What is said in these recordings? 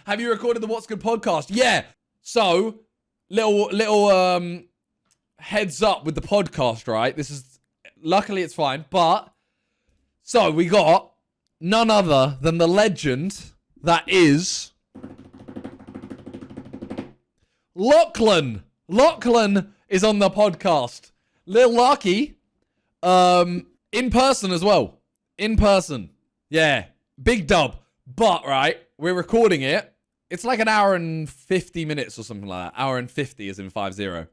have you recorded the What's Good podcast? Yeah. So, little heads up with the podcast, right? Luckily it's fine, but so we got none other than the legend that is Lachlan. Lachlan is on the podcast. Lil Larky, in person as well. In person. Yeah. Big dub. But, right, we're recording it. It's like an hour and 50 minutes or something like that. Hour and 50 as in 50.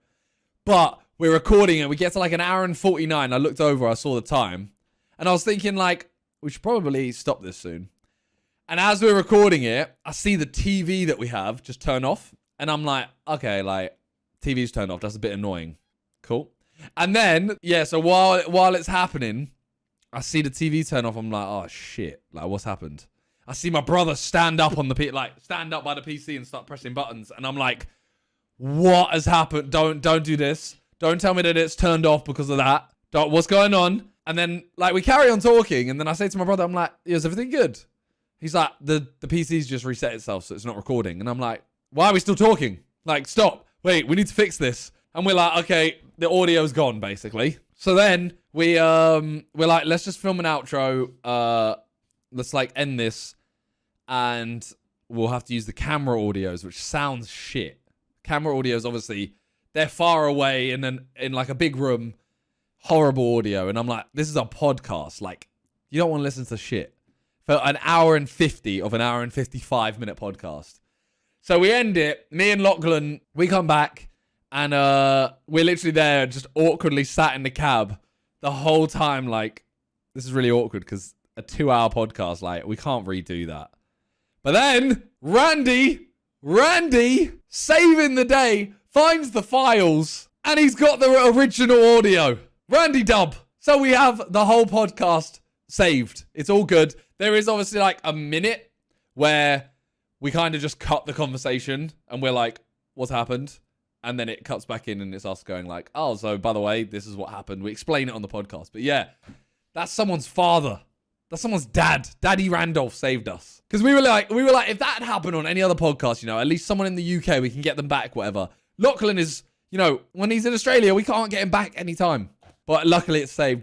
But we're recording it. We get to like an hour and 49. I looked over. I saw the time. And I was thinking, like, we should probably stop this soon. And as we're recording it, I see the TV that we have just turn off. And I'm like, okay, like, TV's turned off. That's a bit annoying. Cool. And then, yeah, so while it's happening, I see the TV turn off. I'm like, oh, shit. Like, what's happened? I see my brother stand up by the PC and start pressing buttons. And I'm like, what has happened? Don't do this. Don't tell me that it's turned off because of that. What's going on? And then, like, we carry on talking. And then I say to my brother, I'm like, is everything good? He's like, the PC's just reset itself, so it's not recording. And I'm like, why are we still talking? Like, stop. Wait, we need to fix this. And we're like, okay, the audio's gone, basically. So then we're like, let's just film an outro. Let's like end this. And we'll have to use the camera audios, which sounds shit. Camera audios, obviously, they're far away and then in like a big room, horrible audio. And I'm like, this is a podcast. Like, you don't want to listen to shit for an hour and 50 of an hour and 55 minute podcast. So we end it. Me and Lachlan, we come back and we're literally there just awkwardly sat in the cab the whole time. Like, this is really awkward because a 2-hour podcast, like, we can't redo that. But then Randy, saving the day, finds the files and he's got the original audio. Randy dub. So we have the whole podcast saved. It's all good. There is obviously like a minute where we kind of just cut the conversation and we're like, what's happened? And then it cuts back in and it's us going like, oh, so by the way, this is what happened. We explain it on the podcast. But yeah, that's someone's father. That's someone's dad. Daddy Randolph saved us. Because we were like, if that had happened on any other podcast, you know, at least someone in the UK, we can get them back, whatever. Lachlan is, you know, when he's in Australia, we can't get him back anytime. But luckily it's saved.